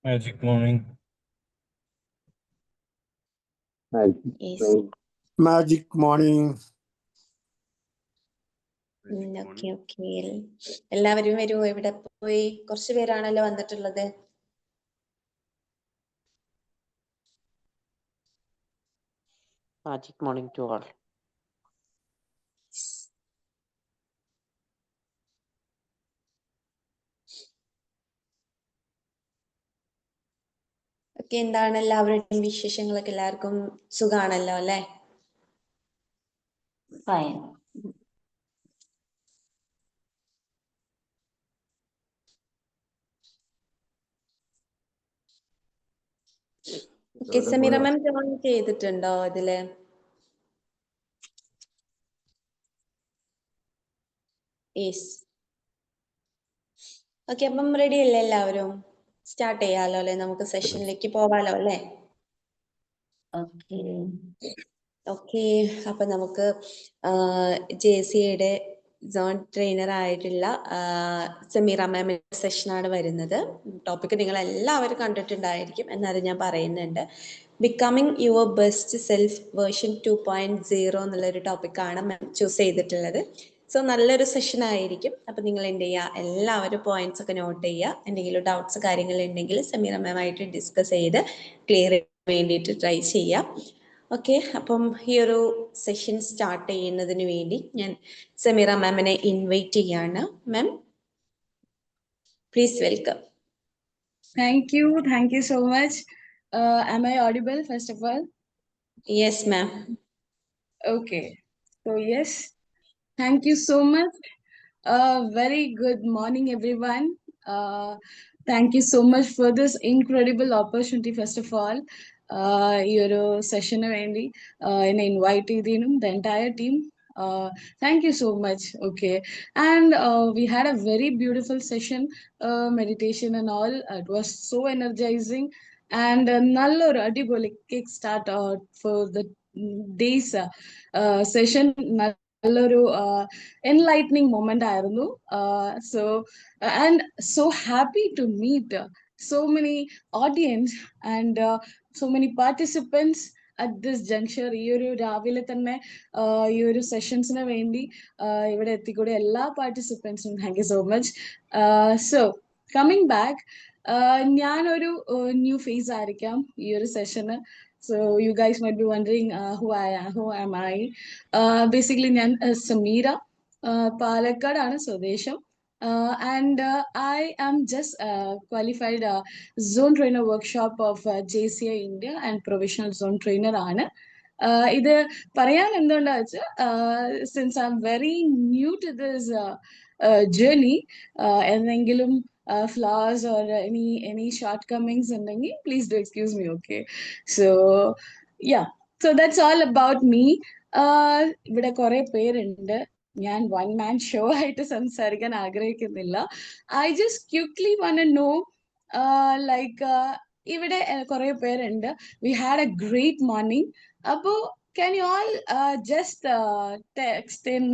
Magic morning. Yes. Magic morning. Okay എല്ലാവരും വരുമോ? ഇവിടെ പോയി കുറച്ചു പേരാണല്ലോ വന്നിട്ടുള്ളത്. Magic morning to all. Okay, എന്താണ് എല്ലാവരുടെയും വിശേഷങ്ങളൊക്കെ? എല്ലാവർക്കും സുഖാണല്ലോ അല്ലെ? Fine. ഓക്കെ, സമീറ മാം ജോയിൻ ചെയ്തിട്ടുണ്ടോ ഇതില്? യെസ്. ഓക്കെ, അപ്പം റെഡി അല്ലേ എല്ലാവരും? സ്റ്റാർട്ട് ചെയ്യാലോ അല്ലെ? നമുക്ക് സെഷനിലേക്ക് പോവാലോ അല്ലെ? Okay. ഓക്കെ, അപ്പൊ നമുക്ക് JCയുടെ സോൺ ട്രെയിനർ ആയിട്ടുള്ള സമീറ മാമിന്റെ സെഷനാണ് വരുന്നത്. ടോപ്പിക് നിങ്ങൾ എല്ലാവരും കണ്ടിട്ടുണ്ടായിരിക്കും, എന്നാലും ഞാൻ പറയുന്നുണ്ട്. Becoming your best self version 2.0 എന്നുള്ളൊരു ടോപ്പിക്കാണ് മാം ചൂസ് ചെയ്തിട്ടുള്ളത്. സോ നല്ലൊരു സെഷൻ ആയിരിക്കും. അപ്പം നിങ്ങൾ എന്ത് ചെയ്യുക, എല്ലാവരും പോയിന്റ്സ് ഒക്കെ നോട്ട് ചെയ്യുക. എന്തെങ്കിലും ഡൗട്ട്സ് കാര്യങ്ങൾ ഉണ്ടെങ്കിൽ സമീറ മാമായിട്ട് ഡിസ്കസ് ചെയ്ത് ക്ലിയർ ചെയ്യാൻ വേണ്ടിയിട്ട് ട്രൈ ചെയ്യാം. ഓക്കെ, അപ്പം ഈ ഒരു സെഷൻ സ്റ്റാർട്ട് ചെയ്യുന്നതിന് വേണ്ടി ഞാൻ സമീറ മാമിനെ ഇൻവൈറ്റ് ചെയ്യാണ്. Ma'am, please welcome. Thank you so much. Am I audible first of all? Yes ma'am. Okay, so yes, thank you so much. Very good morning everyone. Thank you so much for this incredible opportunity first of all. Your session വേണ്ടി എന്നെ invite ചെയ്തതിനും the entire team. Thank you so much. Okay, and we had a very beautiful session, meditation and all. It was so energizing and nallor adiboli kick start for the days session. Nallor enlightening moment ആയിരുന്നു. So and so happy to meet so many audience and so many participants at this juncture. ഈ ഒരു രാവിലെ തന്നെ ഈ ഒരു സെഷൻസിന് വേണ്ടി ഇവിടെ എത്തിക്കൂടെ എല്ലാ പാർട്ടിസിപ്പൻസിനും thank you so much. So coming back, ഞാനൊരു ന്യൂ ഫേസ് ആയിരിക്കാം ഈ ഒരു സെഷന്. So you guys might be wondering who am I? Basically ഞാൻ സമീറ, പാലക്കാടാണ് സ്വദേശം. And I am just qualified zone trainer workshop of JCI India and provisional zone trainer ആണ്. ഇത് പറയാൻ എന്തുകൊണ്ടാ വെച്ചാൽ since I'm very new to this journey, എന്തെങ്കിലും flaws or any shortcomings ഉണ്ടെങ്കിൽ please do excuse me, okay? So yeah, so that's all about me. ഇവിടെ കുറെ പേരുണ്ട്, ഞാൻ വൺ മാൻ ഷോ ആയിട്ട് സംസാരിക്കാൻ ആഗ്രഹിക്കുന്നില്ല. I just quickly want to know, like ഇവിടെ കുറെ പേരുണ്ട്. We had a great morning. അപ്പോൾ can you all just text in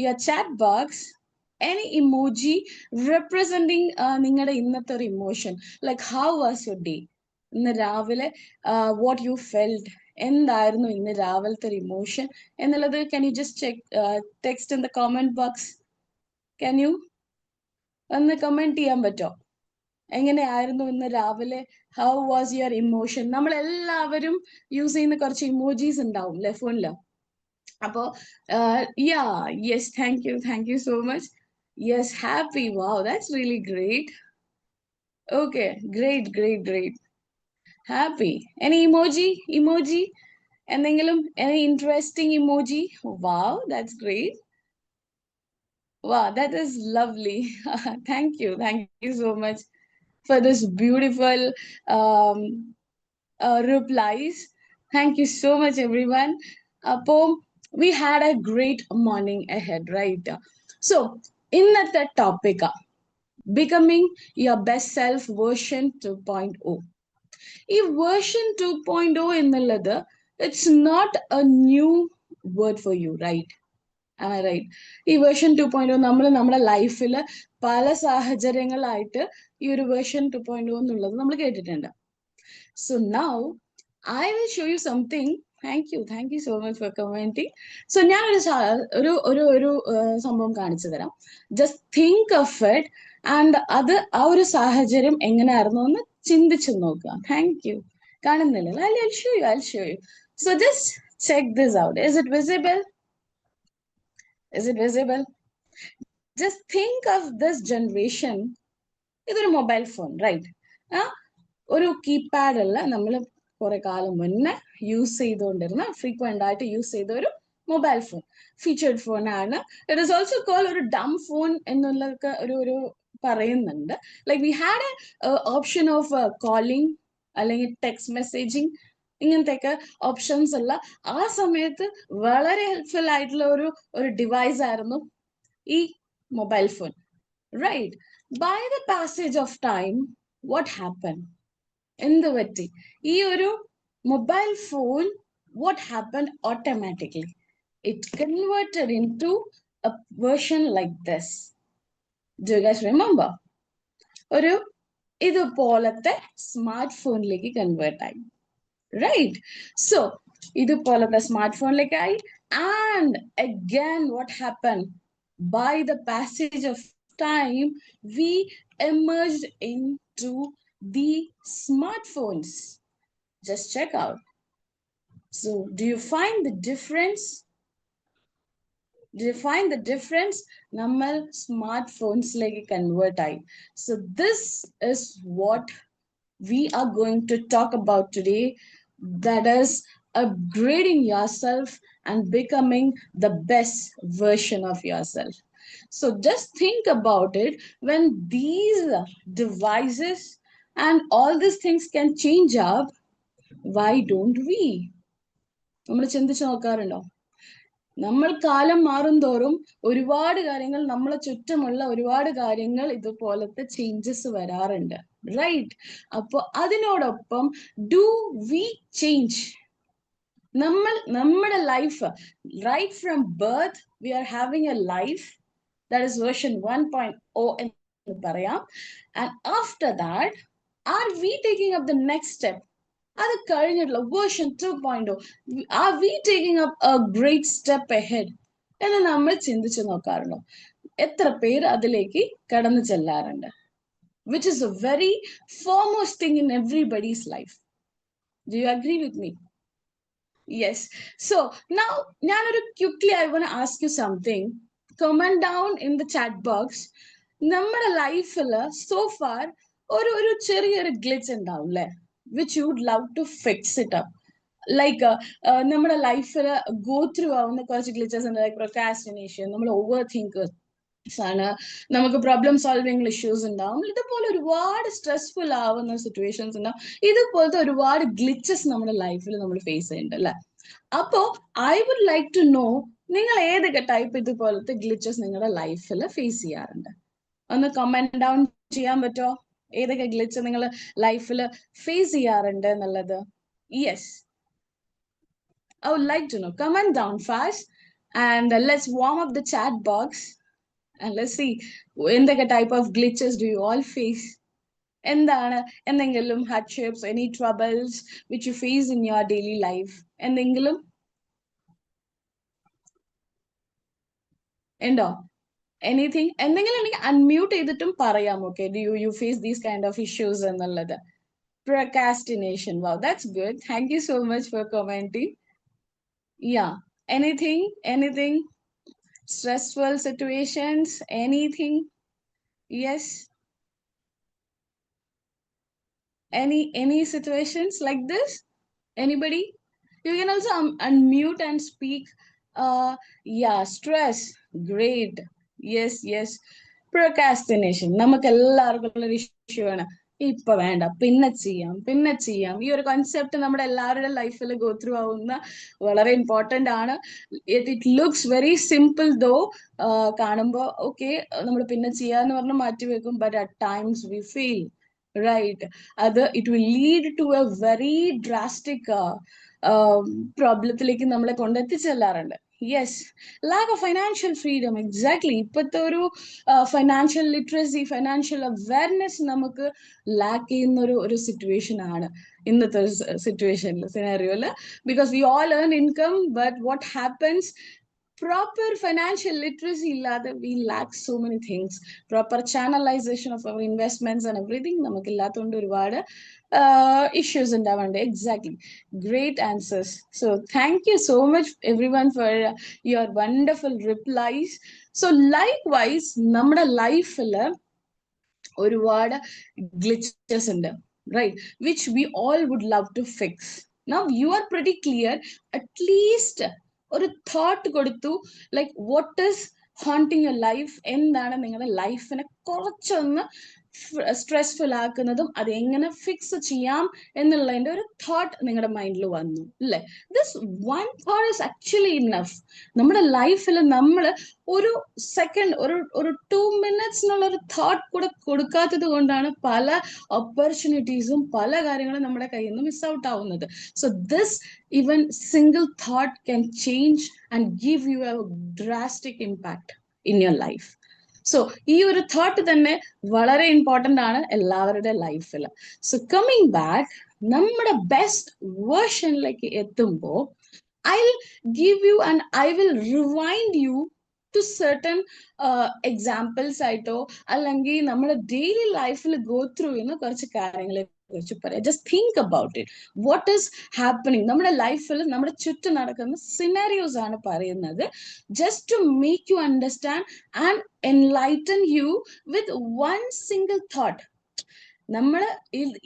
your chat box any emoji representing നിങ്ങളുടെ ഇന്നത്തെ ഒരു emotion, like how was your day? ഇന്ന് രാവിലെ what you felt, എന്തായിരുന്നു ഇന്ന് രാവിലത്തെ ഒരു ഇമോഷൻ എന്നുള്ളത് can you just check text in the comment box? can you ഒന്ന് കമന്റ് ചെയ്യാൻ പറ്റോ? എങ്ങനെയായിരുന്നു ഇന്ന് രാവിലെ? How was your emotion? നമ്മൾ എല്ലാവരും യൂസ് ചെയ്യുന്ന കുറച്ച് ഇമോജീസ് ഉണ്ടാവും അല്ലെ ഫോണില്. അപ്പോ yeah yes, thank you so much. Yes, happy, wow, that's really great. Okay, great. Happy, any emoji എന്തെങ്കിലും, any interesting emoji? Wow, that's great. Wow, that is lovely. Thank you so much for this beautiful replies. Thank you so much everyone. We had a great morning ahead, right? So in that topic, becoming your best self version 2.0. ഈ version 2.0 എന്നുള്ളത്, it's not a new word for you, right? Am I right? ഈ version 2.0 നമ്മൾ നമ്മുടെ ലൈഫിൽ പല സാഹചര്യങ്ങളായിട്ട് ഈ ഒരു version 2.0 എന്നുള്ളത് നമ്മൾ കേട്ടിട്ടുണ്ട്. So now I will show you something. Thank you so much for commenting. So ഞാൻ ഒരു സംഭവം കാണിച്ചു തരാം. Just think of it and അത് ആ ഒരു സാഹചര്യം എങ്ങനെയായിരുന്നു എന്ന് ചിന്തിച്ചു നോക്കുക. Thank you. കാണുന്നില്ല? I'll show you. So just check this out. Is it visible? Is it visible? Just think of this generation. ഇതൊരു മൊബൈൽ ഫോൺ, റൈറ്റ്? ഒരു കീപാഡ് അല്ല, നമ്മൾ കുറെ കാലം മുന്നേ യൂസ് ചെയ്തുകൊണ്ടിരുന്ന ഫ്രീക്വന്റ് ആയിട്ട് യൂസ് ചെയ്ത ഒരു മൊബൈൽ ഫോൺ, ഫീച്ചേർഡ് ഫോൺ ആണ്. ഇറ്റ് ഈസ് ഓൾസോ കോൾ ഒരു ഡം ഫോൺ എന്നുള്ളതൊക്കെ ഒരു പറയുന്നുണ്ട്. Like we had A option of calling അല്ലെങ്കിൽ ടെക്സ്റ്റ് മെസ്സേജിങ്, ഇങ്ങനത്തെയൊക്കെ ഓപ്ഷൻസ് ഉള്ള ആ സമയത്ത് വളരെ ഹെൽപ്ഫുൾ ആയിട്ടുള്ള ഒരു ഡിവൈസ് ആയിരുന്നു ഈ mobile phone, right? By the passage of time, what happened? എന്ത് പറ്റി? ഈ ഒരു mobile phone, what happened automatically? It converted into a version like this. Do you guys remember? ഒരു ഇതുപോലത്തെ സ്മാർട്ട് ഫോണിലേക്ക് കൺവേർട്ട് ആയി, റൈറ്റ്? സോ ഇതുപോലത്തെ സ്മാർട്ട് ഫോണിലേക്ക് ആയി. And again what happened? By the passage of time, we emerged into the smartphones. Just check out. So do you find the difference? Do you find the difference? Nammal smartphones like convert I. So this is what we are going to talk about today. That is upgrading yourself and becoming the best version of yourself. So just think about it. When these devices and all these things can change up, why don't we? നമ്മൾ ചിന്തിച്ചു നോക്കാറുണ്ടോ? നമ്മൾ കാലം മാറും തോറും ഒരുപാട് കാര്യങ്ങൾ, നമ്മളെ ചുറ്റുമുള്ള ഒരുപാട് കാര്യങ്ങൾ ഇതുപോലത്തെ ചേഞ്ചസ് വരാറുണ്ട്, റൈറ്റ്? അപ്പൊ അതിനോടൊപ്പം ഡു വി ചേഞ്ച്? നമ്മുടെ life, right from birth we are having a life that is version 1.0 എന്ന് പറയാം. And after that, are we taking up the next step? അത് കഴിഞ്ഞിട്ടുള്ള version 2.0, are we taking up a great step ahead എന്ന് നമ്മൾ ചിന്തിച്ചു നോക്കാറുണ്ടോ? എത്ര പേര് അതിലേക്ക് കടന്നു ചെല്ലാറുണ്ട്? Which is a very foremost thing in everybody's life. Do you agree with me? Yes. So now quickly I want to ask you something. Comment down in the chat box. നമ്മുടെ ലൈഫിൽ so far ഒരു ചെറിയൊരു glitch ഉണ്ടാവും അല്ലേ, which you would love to fix it up. Like നമ്മുടെ ലൈഫിൽ go through ആവുന്ന കുറച്ച് ഗ്ലിച്ചസ് ഉണ്ട്. ലൈക്ക് പ്രൊക്രാസ്റ്റിനേഷൻ, നമ്മൾ ഓവർ തിങ്കേഴ്സ് ആണ്, നമുക്ക് പ്രോബ്ലം സോൾവിംഗ് ഇഷ്യൂസ് ഉണ്ടാവും, ഇതുപോലെ ഒരുപാട് സ്ട്രെസ്ഫുൾ ആവുന്ന സിറ്റുവേഷൻസ് ഉണ്ടാവും. ഇതുപോലത്തെ ഒരുപാട് ഗ്ലിച്ചസ് നമ്മുടെ ലൈഫിൽ നമ്മൾ ഫേസ് ചെയ്യുന്നുണ്ട് അല്ലെ? അപ്പോ I would like to know, നിങ്ങൾ ഏതൊക്കെ ടൈപ്പ് ഇതുപോലത്തെ ഗ്ലിച്ചസ് നിങ്ങളുടെ ലൈഫിൽ ഫേസ് ചെയ്യാറുണ്ട്? ഒന്ന് കമന്റ് ഡൗൺ ചെയ്യാൻ പറ്റുമോ? ഏതൊക്കെ ഗ്ലിച്ച് നിങ്ങൾ ലൈഫിൽ ഫേസ് ചെയ്യാറുണ്ട് എന്നുള്ളത്? Yes, I would like to know. Comment down fast and let's warm up the chat box and let's see എന്തൊക്കെ type of glitches do you all face? എന്താണ് എന്തെങ്കിലും hardships, any troubles which you face in your daily life? എന്തെങ്കിലും ഉണ്ടോ? Anything? എന്തെങ്കിലും എനിക്ക് unmute ചെയ്തിട്ടും പറയാം. Okay, do you face these kind of issues എന്നുള്ളത്? Procrastination. Wow, that's good. Thank you so much for commenting. Yeah. Anything? Stressful situations? Anything? Yes. Any situations like this? Anybody? You can also unmute and speak. Yeah, stress. Great. Yes. Procrastination. നമുക്ക് എല്ലാവർക്കും ഉള്ള ഒരു issue ആണ്. ഇപ്പൊ വേണ്ട, പിന്നെ ചെയ്യാം. ഈ ഒരു കോൺസെപ്റ്റ് നമ്മുടെ എല്ലാവരുടെ ലൈഫിൽ ഗോ ത്രൂ ആവുന്ന വളരെ ഇമ്പോർട്ടന്റ് ആണ്. It looks very simple though, കാണുമ്പോ ഓക്കെ നമ്മൾ പിന്നെ ചെയ്യാന്ന് പറഞ്ഞ് മാറ്റി വെക്കും. But at times we feel right, അത് it will lead to a very drastic പ്രോബ്ലത്തിലേക്ക് നമ്മളെ കൊണ്ടെത്തിച്ചെല്ലാറുണ്ട്. Yes, lack of financial freedom. Exactly. ഇപ്പോഴത്തെ ഒരു ഫൈനാൻഷ്യൽ ലിറ്ററസി, ഫൈനാൻഷ്യൽ അവയർനെസ് നമുക്ക് ലാക്ക് ചെയ്യുന്ന ഒരു സിറ്റുവേഷൻ ആണ് ഇന്നത്തെ സിറ്റുവേഷനിൽ, സിനാരിയോയില്. Because we all earn income, but what happens, proper financial literacy illade we lack so many things. Proper channelization of our investments and everything namakku illathondu oruvaadu issues undavande. Exactly, great answers. So thank you so much everyone for your wonderful replies. So likewise nammada life il oruvaadu glitches undu, right, which we all would love to fix. Now you are pretty clear, at least ഒരു thought കൊടുത്തു, like what is haunting your life, എന്താണ് നിങ്ങളുടെ ലൈഫിനെ കുറച്ചൊന്ന് stressful ആക്കുന്നതും അത് എങ്ങനെ fix ചെയ്യാം എന്നുള്ളതിന്റെ ഒരു തോട്ട് നിങ്ങളുടെ മൈൻഡിൽ വന്നു അല്ലേ? This one thought is actually enough. നമ്മുടെ ലൈഫിൽ നമ്മൾ ഒരു സെക്കൻഡ്, ഒരു 2 minutes ഒരു തോട്ട് കൂടെ കൊടുക്കാത്തത് കൊണ്ടാണ് പല ഓപ്പർച്യൂണിറ്റീസും പല കാര്യങ്ങളും നമ്മുടെ കയ്യിൽ നിന്ന് മിസ് ഔട്ട് ആവുന്നത്. So this even single thought can change and give you a drastic impact in your life. So ഈ ഒരു തോട്ട് തന്നെ വളരെ ഇമ്പോർട്ടൻ്റ് ആണ് എല്ലാവരുടെ ലൈഫിൽ. സോ കമ്മിങ് ബാക്ക്, നമ്മുടെ ബെസ്റ്റ് വേർഷനിലേക്ക് എത്തുമ്പോൾ I'll give you and I will rewind you to certain examples ആയിട്ടോ അല്ലെങ്കിൽ നമ്മുടെ ഡെയിലി ലൈഫിൽ ഗോ ത്രൂ ചെയ്യുന്ന കുറച്ച് കാര്യങ്ങളെ കുറിച്ച് പറയാം. Just think about it. What is happening നമ്മുടെ ലൈഫിൽ, നമ്മുടെ ചുറ്റും നടക്കുന്ന സിനാരിയോസ് ആണ് പറയുന്നത്. Just to make you understand and enlighten you with one single thought. നമ്മൾ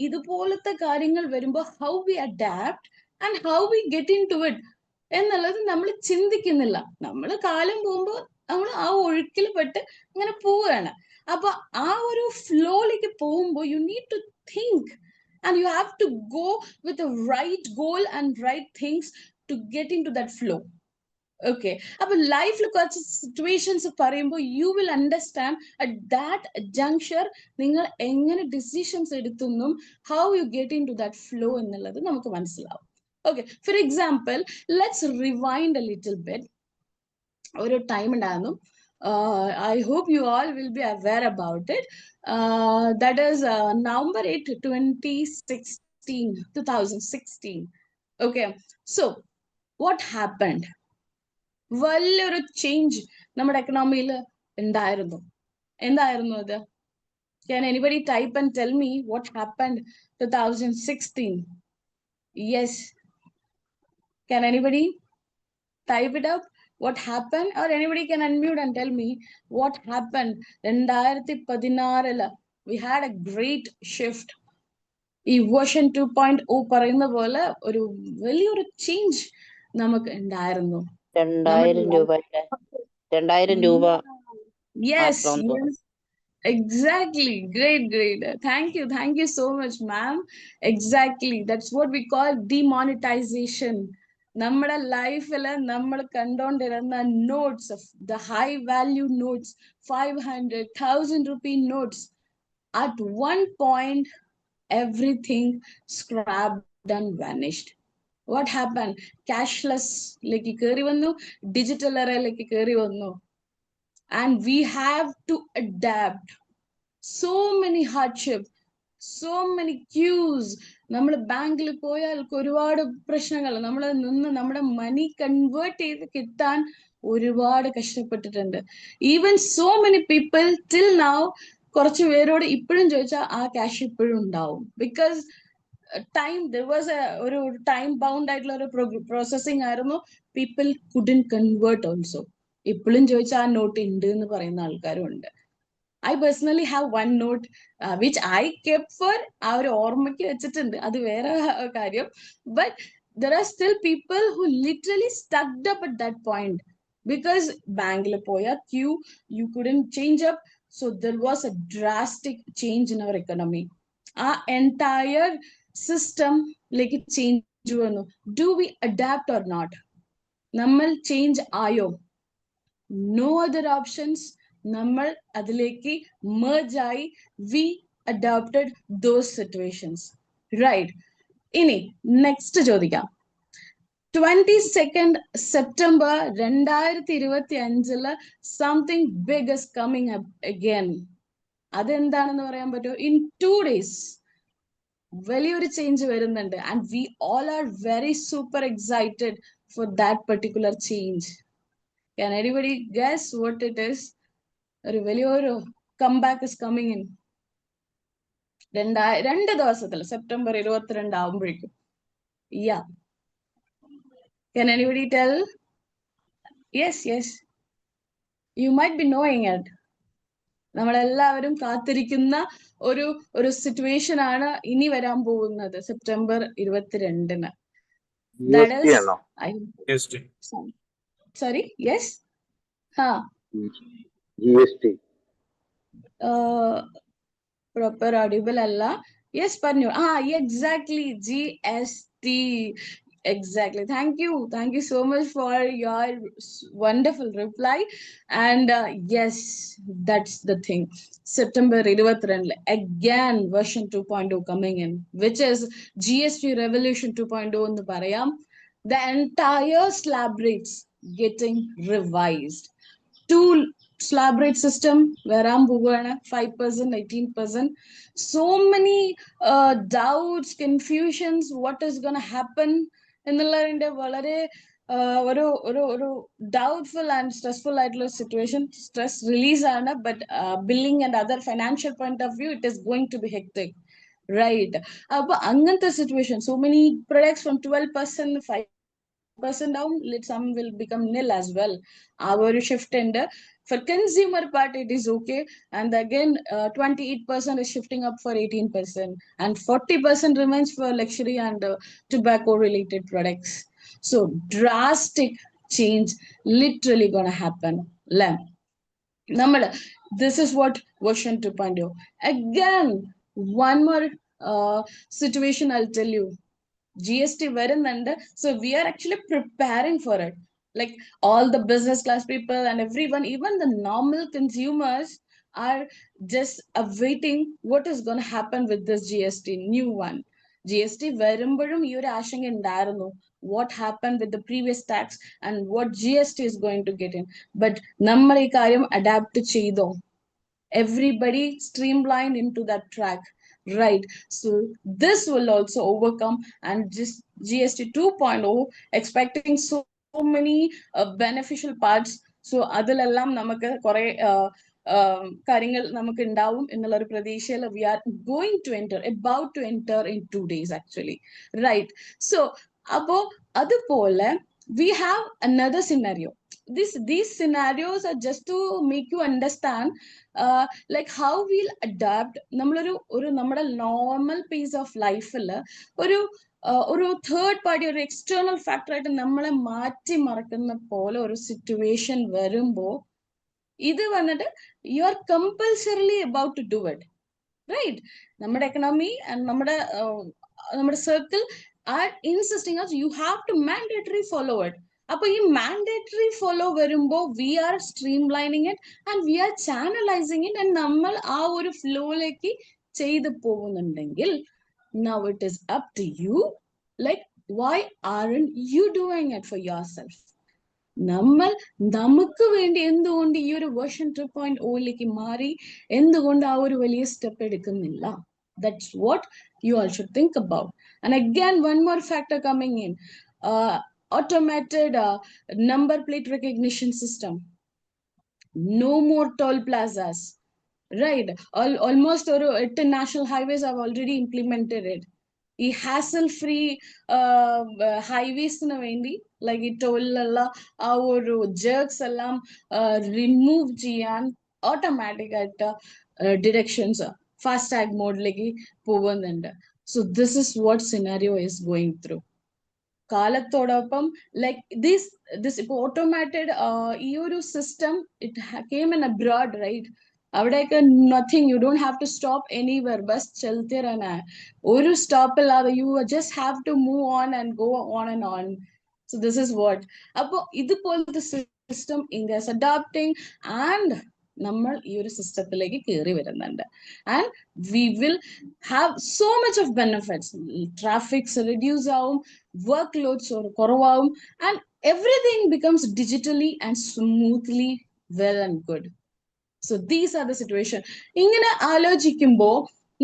ഇതുപോലത്തെ കാര്യങ്ങൾ വരുമ്പോൾ how we adapt and how we get into it എന്നുള്ളത് നമ്മൾ ചിന്തിക്കുന്നില്ല. നമ്മൾ കാലം പോകുമ്പോൾ നമ്മൾ ആ ഒഴുക്കിൽ പെട്ട് ഇങ്ങനെ പോവുകയാണ്. അപ്പൊ ആ ഒരു ഫ്ലോയിലേക്ക് പോകുമ്പോൾ you need to think and you have to go with the right goal and right things to get into that flow. Okay, appo life lo കുറച്ച് situations പറയുമ്പോൾ you will understand at that juncture നിങ്ങൾ എങ്ങനെ decisions എടുത്തുന്നും how you get into that flow എന്നുള്ളത് നമുക്ക് മനസ്സിലാവും. Okay, for example, let's rewind a little bit. ഒരു time ഉണ്ടായിരുന്നു, I hope you all will be aware about it. That is November 8, 2016. Okay, so what happened? വലിയൊരു change നമ്മുടെ എക്കണോമിയിൽ ഉണ്ടായിരുന്നു. എന്തായിരുന്നു അത്? Can anybody type and tell me what happened 2016? Yes. Can anybody type it up? What happened? Or anybody can unmute and tell me what happened. 2016 we had a great shift. ഈ version 2.0 പറയുന്ന പോലെ ഒരു വലിയൊരു change നമുക്ക് ഉണ്ടായിരുന്നു. 2000 രൂപ. Yes, yes. Exactly. Great. Thank you so much, ma'am. Exactly. That's what we call demonetization. നമ്മുടെ ലൈഫിൽ നമ്മൾ കണ്ടോണ്ടിരുന്ന notes, the high value notes, 500,000 rupee notes, at one point everything scrapped and vanished. What happened? Cashless like keri vannu, digital era like keri vannu, and we have to adapt. So many hardship, so many queues. നമ്മൾ ബാങ്കിൽ പോയാൽ ഒരുപാട് പ്രശ്നങ്ങൾ, നമ്മൾ നിന്ന് നമ്മുടെ മണി convert ചെയ്ത് കിട്ടാൻ ഒരുപാട് കഷ്ടപ്പെട്ടിട്ടുണ്ട്. Even so many people till now, കുറച്ച് പേരോട് ഇപ്പോഴും ചോദിച്ചാൽ ആ ക്യാഷ് ഇപ്പോഴും ഉണ്ടാവും. ബിക്കോസ് ടൈം, ദർ വാസ് ഒരു ടൈം ബൗണ്ട് ആയിട്ടുള്ള ഒരു പ്രോസസ്സിംഗ് ആയിരുന്നു. People couldn't convert also. ഇപ്പോഴും ചോദിച്ചാൽ ആ നോട്ട് ഉണ്ട് എന്ന് പറയുന്ന ആൾക്കാരും ഉണ്ട്. I personally have one note which I kept for our ഓർമ്മയ്ക്ക് വെച്ചിട്ടുണ്ട്, അത് വേറെ കാര്യം. But there are still people who literally stuck up at that point because bankil poya queue, you couldn't change up. So there was a drastic change in our economy. Our entire system like it change vanu. Do we adapt or not? Nammal change ayo. No other options. നമ്മൾ അതിലേക്ക് merge ആയി, we adopted those situations, right? ഇനി next ചോദിക്കാം. 22nd September 2025 something big is coming up again. അതെന്താണെന്ന് പറയാൻ പറ്റുമോ? In 2 days വലിയൊരു change വരുന്നുണ്ട്, and we all are very super excited for that particular change. Can anybody guess what it is? ഒരു വലിയൊരു comeback is coming in. 2 ദിവസത്തിൽ September 22 ആവുമ്പോഴേക്കും. Yeah. Can anybody tell? Yes. You might be knowing it. നമ്മളെല്ലാവരും കാത്തിരിക്കുന്ന ഒരു situation ആണ് ഇനി വരാൻ പോകുന്നത് September 22. That is, GST. Sorry, yes? GST. Proper audible alla. Yes, Parnyu. Exactly. GST. Exactly. Thank you so much for your wonderful reply. And yes, that's the thing. September 22 again version 2.0 coming in, which is GST Revolution 2.0 in the Parayam. The entire slab rates getting revised. 2 slab rate system varam pogana 5%, 18%. So many doubts, confusions, what is going to happen എന്നുള്ളതിന്റെ വളരെ ഒരു doubtful and stressful ആയിട്ടുള്ള situation. Stress release ആണ്, but billing and other financial point of view, it is going to be hectic, right? അപ്പൊ അങ്ങനത്തെ situation, so many products from 12%, 5% down, some will become nil as well. Our shift in the for consumer part, it is okay. And again, 28% is shifting up for 18%, and 40% remains for luxury and tobacco related products. So drastic change literally gonna happen. This is what version 2.0. Again, one more situation I'll tell you. GST വരുന്നുണ്ട്. So we are actually preparing for it. Like all the business class people and everyone, even the normal consumers are just awaiting what is going to happen with this GST new one. GST വരുമ്പോഴും ഈ ഒരു ആശങ്ക ഉണ്ടായിരുന്നു. What happened with the previous tax and what GST is going to get in. But നമ്മൾ ഈ കാര്യം adapt ചെയ്തോ? Everybody streamlined into that track. Right. So this will also overcome, and just GST 2.0 expecting so many beneficial parts. So അതിലെല്ലാം നമുക്ക് കുറെ കാര്യങ്ങൾ നമുക്ക് ഉണ്ടാവും എന്നുള്ള ഒരു പ്രതീക്ഷയിൽ we are about to enter in 2 days actually. Right. So അപ്പോ അതുപോലെ we have another scenario. These scenarios are just to make you understand like how we'll adapt. നമ്മുടെ normal pace of life ഒരു തേർഡ് പാർട്ടി, ഒരു external factor ആയിട്ട് നമ്മളെ മാറ്റി മറക്കുന്ന പോലെ ഒരു സിറ്റുവേഷൻ വരുമ്പോ ഇത് വന്നിട്ട് you are compulsorily about to do it, right? നമ്മുടെ എക്കണോമി ആൻഡ് നമ്മുടെ circle are insisting us you have to mandatory follow it. അപ്പൊ ഈ മാൻഡേറ്ററി ഫോളോ വരുമ്പോ we are streamlining it and we are channelising it, and നമ്മൾ ആ ഒരു ഫ്ലോയിലേക്ക് ചെയ്തു പോകുന്നുണ്ടെങ്കിൽ now it is up to you. Like, why aren't you doing it for yourself? നമുക്ക് വേണ്ടി എന്തുകൊണ്ട് ഈ ഒരു വേർഷൻ 2.0ലേക്ക് മാറി എന്തുകൊണ്ട് ആ ഒരു വലിയ സ്റ്റെപ്പ് എടുക്കുന്നില്ല? That's what you all should think about. And again, one more factor coming in, automated number plate recognition system. No more toll plazas, right? Almost 8 national highways have already implemented it. ഈ hazel free ഹൈവേസിന് വേണ്ടി like ഈ ടോളിലുള്ള ആ ഒരു ജേർക്സ് എല്ലാം remove ചെയ്യാൻ automatic ആയിട്ട് directions FASTag മോഡിലേക്ക് പോകുന്നുണ്ട്. So this is what scenario is going through. കാലത്തോടൊപ്പം ലൈക്ക് ദിസ് ഇപ്പൊ ഓട്ടോമാറ്റഡ് ഈ ഒരു system it came in abroad, right? അവിടെയൊക്കെ nothing, you don't have to stop anywhere, ബസ് ചലത്തെ रहना है, ഒരു സ്റ്റോപ്പ് ഇല്ലാതെ you just have to move on and go on and on. So this is what. അപ്പൊ ഇതുപോലത്തെ system India is adopting, and നമ്മൾ ഈ ഒരു സിസ്റ്റത്തിലേക്ക് കയറി വരുന്നുണ്ട്. And we will have so much of benefits. Traffics reduce ആവും, വർക്ക് ലോഡ്സ് കുറവാവും, and everything becomes digitally and smoothly well and good. So these are the situation. ഇങ്ങനെ ആലോചിക്കുമ്പോൾ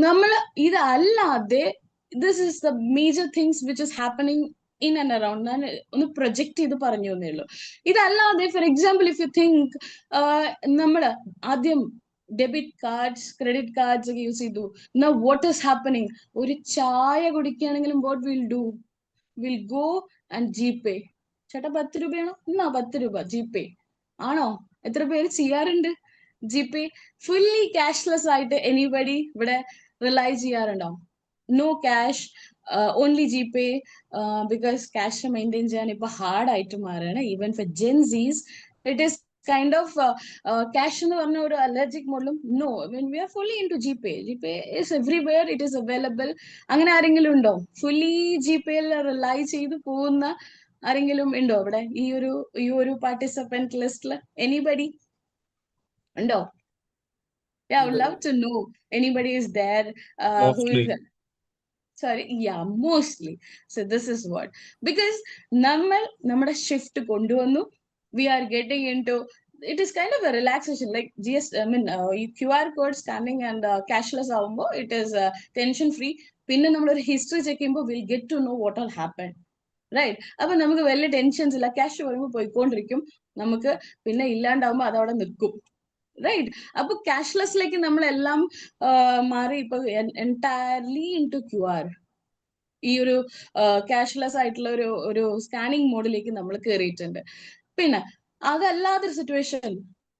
നമ്മൾ ഇതല്ലാതെ this is the major things which is happening in and around. ഞാൻ ഒന്ന് project ചെയ്ത് പറഞ്ഞു എന്നേ ഉള്ളൂ. ഇതല്ലാതെ for example if you think നമ്മള് ആദ്യം ഡെബിറ്റ് കാർഡ്സ്, ക്രെഡിറ്റ് കാർഡ്സ് ഒക്കെ യൂസ് ചെയ്തു. Now what is happening? ഒരു ചായ കുടിക്കുകയാണെങ്കിലും what will do? Will go and GPay. ചേട്ടാ 10 രൂപയാണോ? എന്നാ 10 രൂപ ജിപേ ആണോ? എത്ര പേര് ചെയ്യാറുണ്ട് ജിപേ? ഫുള്ളി ക്യാഷ്ലെസ് ആയിട്ട് എനിബഡി ഇവിടെ റിലൈ ചെയ്യാറുണ്ടോ? No cash, only GPay, because cash maintain ചെയ്യാൻ ഇപ്പൊ ഹാർഡ് ആയിട്ട് മാറുകയാണ്. Even for Gen Zs it is kind of cash എന്ന് പറഞ്ഞ ഒരു അലർജിക് മോഡലും. No, when we are fully into GPay, GPay is everywhere, it is available. അങ്ങനെ ആരെങ്കിലും ഉണ്ടോ ഫുള്ളി ജിപേയിൽ റിലൈ ചെയ്ത് പോകുന്ന ആരെങ്കിലും ഉണ്ടോ ഇവിടെ ഈ ഒരു പാർട്ടിസിപ്പന്റ് ലിസ്റ്റിൽ? എനിബഡി ഉണ്ടോ? Yeah, I would love to know anybody is there who Mostly. is sorry, yeah, mostly. So this is what, because നമ്മുടെ shift കൊണ്ടുവന്നു, we are getting into, it is kind of a relaxation, like QR code scanning and cashless ആവുമ്പോൾ it is tension free. പിന്നെ നമ്മളൊരു history check ചെയ്യുമ്പോൾ we'll get to know what all happened, right? അപ്പൊ നമുക്ക് വലിയ tensions ഇല്ല. Cash വരുമ്പോൾ പോയിക്കൊണ്ടിരിക്കും, നമുക്ക് പിന്നെ ഇല്ലാണ്ടാവുമ്പോൾ അതവിടെ നിൽക്കും, റൈറ്റ്? അപ്പൊ ക്യാഷ്ലെസ്സിലേക്ക് നമ്മളെല്ലാം മാറി ഇപ്പൊ എൻറ്റയർലി ഇൻ ടു QR, ഈ ഒരു ക്യാഷ്ലെസ് ആയിട്ടുള്ള ഒരു സ്കാനിങ് മോഡിലേക്ക് നമ്മൾ കയറിയിട്ടുണ്ട്. പിന്നെ അതല്ലാതൊരു സിറ്റുവേഷൻ,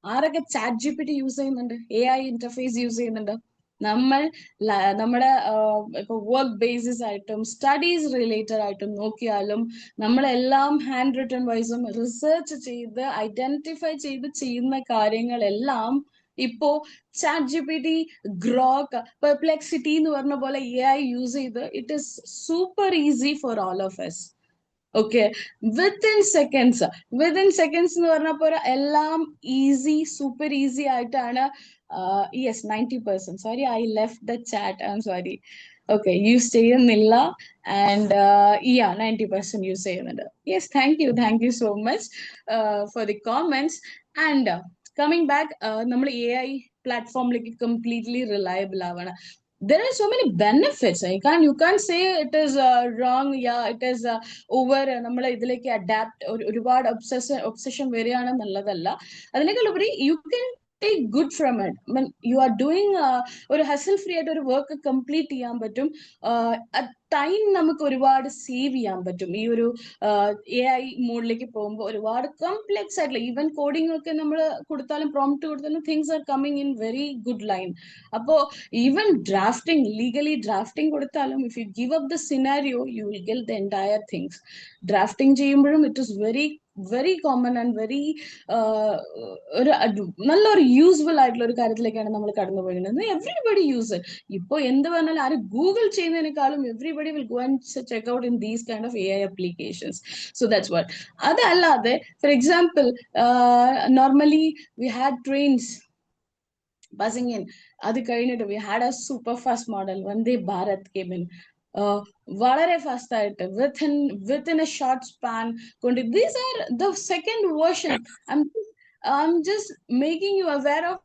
ആരൊക്കെ ചാറ്റ് GPT യൂസ് ചെയ്യുന്നുണ്ട്, AI ഇന്റർഫേസ് യൂസ് ചെയ്യുന്നുണ്ട്? നമ്മുടെ ഇപ്പൊ വർക്ക് ബേസിസ് ആയിട്ടും സ്റ്റഡീസ് റിലേറ്റഡ് ആയിട്ടും നോക്കിയാലും നമ്മളെല്ലാം ഹാൻഡ് റിട്ടൺ വൈസും റിസർച്ച് ചെയ്ത് ഐഡന്റിഫൈ ചെയ്ത് ചെയ്യുന്ന കാര്യങ്ങളെല്ലാം ഇപ്പോ ചാറ്റ് GPT, ഗ്രോക്ക്, പെർപ്ലെക്സിറ്റി എന്ന് പറഞ്ഞ പോലെ AI യൂസ് ചെയ്ത് it is super easy for all of us. Okay, within seconds എന്ന് പറഞ്ഞപ്പോൾ എല്ലാം ഈസി, സൂപ്പർ ഈസി ആയിട്ടാണ്. Yes, 90%. Sorry, I left the chat, I am sorry. Okay, use ചെയ്യുന്നില്ല. And 90% use ചെയ്യുന്നുണ്ട്. Yes, thank you so much for the comments. And coming back, നമ്മൾ AI പ്ലാറ്റ്ഫോമിലേക്ക് completely reliable ആവണം. There are so many benefits. You can't say it is wrong. Yeah, it is over. നമ്മൾ ഇതിലേക്ക് adapt ഒരുപാട് obsession വരികയാണ് എന്നുള്ളതല്ല. അതിനേക്കാൾ ഉപരി you can take good from it. I mean, you are doing ഒരു ഹസൽ ഫ്രീ ആയിട്ട് ഒരു വർക്ക് കംപ്ലീറ്റ് ചെയ്യാൻ പറ്റും. ടൈം നമുക്ക് ഒരുപാട് സേവ് ചെയ്യാൻ പറ്റും. ഈ ഒരു AI മോഡിലേക്ക് പോകുമ്പോൾ ഒരുപാട് കോംപ്ലെക്സ് ആയിട്ടുള്ള ഈവൻ കോഡിംഗ് ഒക്കെ നമ്മൾ കൊടുത്താലും പ്രോംപ്റ്റ് കൊടുത്താലും things are coming in very good line. അപ്പോ ഈവൻ ഡ്രാഫ്റ്റിംഗ്, ലീഗലി ഡ്രാഫ്റ്റിംഗ് കൊടുത്താലും if you give up the scenario you will get the entire things. Drafting ചെയ്യുമ്പോഴും it is very common and very നല്ലൊരു useful ആയിട്ടുള്ള ഒരു കാര്യത്തിലേക്കാണ് നമ്മൾ കടന്നു പോയിരുന്നത്. Everybody use it. ഇപ്പൊ എന്ത് പറഞ്ഞാലും ആരും ഗൂഗിൾ ചെയ്യുന്നതിനേക്കാളും everybody will go and check out in these kind of AI applications. So that's what. അതല്ലാതെ for example normally we had trains buzzing in. അത് കഴിഞ്ഞിട്ട് we had a super fast model, Vande Bharat came in. വളരെ fast ആയിട്ട് within a short span. These are the second version. I'm just making you aware of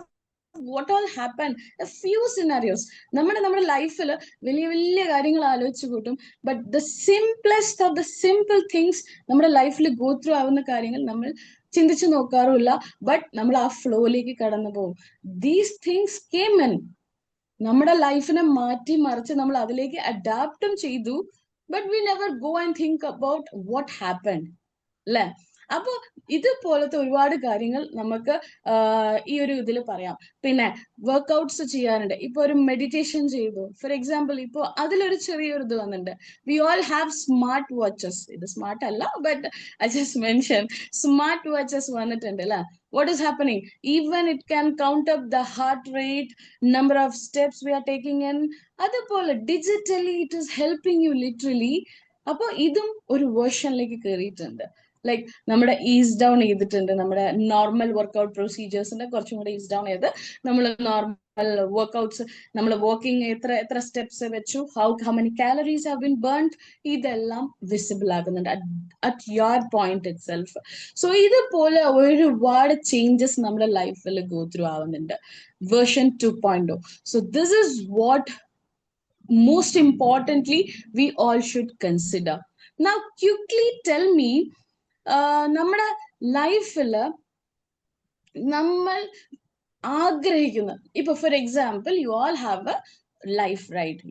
what all happened. A few scenarios. നമ്മുടെ ലൈഫിൽ വലിയ വലിയ കാര്യങ്ങൾ ആലോചിച്ച് കൂട്ടും, but the simplest of the simple things നമ്മുടെ ലൈഫിൽ ഗോ ത്രൂ ആവുന്ന കാര്യങ്ങൾ നമ്മൾ ചിന്തിച്ചു നോക്കാറുമില്ല. ബട്ട് നമ്മൾ ആ ഫ്ലോയിലേക്ക് കടന്നു പോകും. ദീസ് തിങ്സ് കേം ഇൻ, നമ്മുടെ ലൈഫിനെ മാറ്റി മറിച്ച് നമ്മൾ അതിലേക്ക് അഡാപ്റ്റും ചെയ്തു. But we never go and think about what happened, അല്ലെ? അപ്പൊ ഇതുപോലത്തെ ഒരുപാട് കാര്യങ്ങൾ നമുക്ക് ഈ ഒരു ഇതിൽ പറയാം. പിന്നെ വർക്ക്ഔട്ട്സ് ചെയ്യാറുണ്ട്. ഇപ്പൊ ഒരു മെഡിറ്റേഷൻ ചെയ്തു ഫോർ എക്സാമ്പിൾ, ഇപ്പൊ അതിലൊരു ചെറിയൊരു ഇത് വന്നിട്ടുണ്ട്. We all have smart watches. ഇത് സ്മാർട്ട് അല്ല, but I just mention smart watches വന്നിട്ടുണ്ട്, അല്ലെ? What is happening? Even it can count up the heart rate, number of steps we are taking in. അതുപോലെ digitally it is helping you literally. അപ്പൊ ഇതും ഒരു വേർഷനിലേക്ക് കയറിയിട്ടുണ്ട്. Like നമ്മുടെ is down ചെയ്തിട്ടുണ്ട്, നമ്മുടെ നോർമൽ വർക്ക്ഔട്ട് പ്രൊസീജിയേഴ്സിന്റെ കുറച്ചും കൂടെ ഈസ് ഡൗൺ ചെയ്ത് നമ്മൾ നോർമൽ വർക്ക്ഔട്ട്സ്, നമ്മൾ വാക്കിംഗ് എത്ര സ്റ്റെപ്സ് വെച്ചു, how many calories have been burned, ഇതെല്ലാം വിസിബിൾ ആകുന്നുണ്ട് at your point itself. So ഇതുപോലെ ഒരുപാട് ചേഞ്ചസ് നമ്മുടെ ലൈഫിൽ ഗോ ത്രൂ ആവുന്നുണ്ട്. Version 2.0. So this is what most importantly we all should consider. Now quickly tell me, നമ്മുടെ ലൈഫില് നമ്മൾ ആഗ്രഹിക്കുന്ന, ഇപ്പൊ for example you all have a life, right?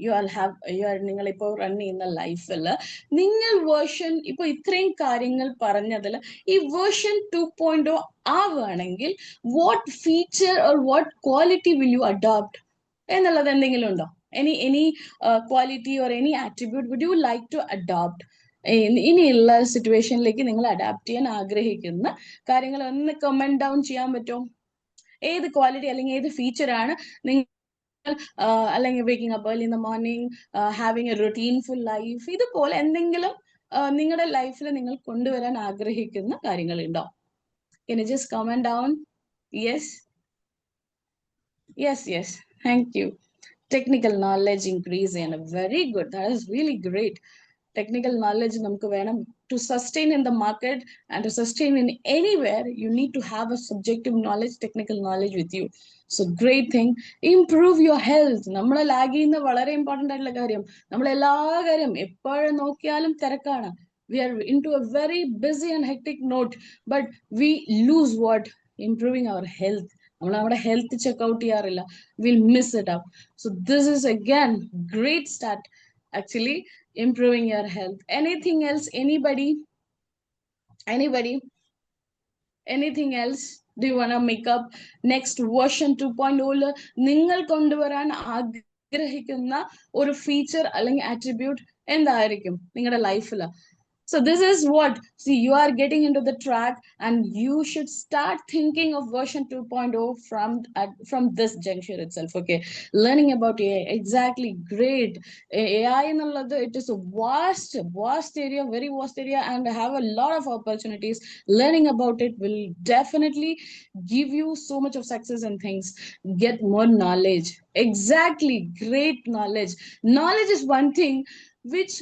നിങ്ങൾ ഇപ്പോ റൺ ചെയ്യുന്ന ലൈഫില് നിങ്ങൾ വേർഷൻ, ഇപ്പൊ ഇത്രയും കാര്യങ്ങൾ പറഞ്ഞതിൽ ഈ വേർഷൻ 2.0 ആവുകയാണെങ്കിൽ what feature or what quality will you adopt എന്നുള്ളത് എന്തെങ്കിലും ഉണ്ടോ? any quality or any attribute would you like to adopt? ഇനിയുള്ള സിറ്റുവേഷനിലേക്ക് നിങ്ങൾ അഡാപ്റ്റ് ചെയ്യാൻ ആഗ്രഹിക്കുന്ന കാര്യങ്ങൾ ഒന്ന് കമന്റ് ഡൗൺ ചെയ്യാൻ പറ്റുമോ? ഏത് ക്വാളിറ്റി അല്ലെങ്കിൽ ഏത് ഫീച്ചർ ആണ് നിങ്ങൾ, അല്ലെങ്കിൽ waking up early in the morning, having A routine full life, ഇതുപോലെ എന്തെങ്കിലും നിങ്ങളുടെ ലൈഫിൽ നിങ്ങൾ കൊണ്ടുവരാൻ ആഗ്രഹിക്കുന്ന കാര്യങ്ങൾ ഉണ്ടോ? Can you just comment down? Yes, yes, thank you. Technical knowledge increase, and very good, that is really great. Technical knowledge namukku venam to sustain in the market and to sustain in anywhere. You need to have a subjective knowledge, technical knowledge with you. So great thing. Improve your health. Nammala lag ചെയ്യുന്ന വളരെ important ആയിട്ടുള്ള കാര്യം. നമ്മൾ എല്ലാ കാര്യം എപ്പോഴും നോക്കിയാലും തിരക്കാണ്. We are into a very busy and hectic note, but we lose what? Improving our health. നമ്മൾ നമ്മുടെ ഹെൽത്ത് ചെക്ക്ഔട്ട് ചെയ്യാറില്ല. We'll miss it up. So this is again great start, actually improving your health. Anything else? Anybody anything else? Do you want to make up next version 2.0 നിങ്ങൾ കൊണ്ടുവരാൻ ആഗ്രഹിക്കുന്ന ഒരു feature അല്ലെങ്കിൽ attribute എന്തായിരിക്കും നിങ്ങളുടെ ലൈഫിൽ? So this is what, see, you are getting into the track and you should start thinking of version 2.0 from this juncture itself. Okay, learning about AI, exactly, great. AI enulladu, it is a vast area, very vast area, and have a lot of opportunities. Learning about it will definitely give you so much of success and things. Get more knowledge. Exactly, great knowledge. Knowledge is one thing which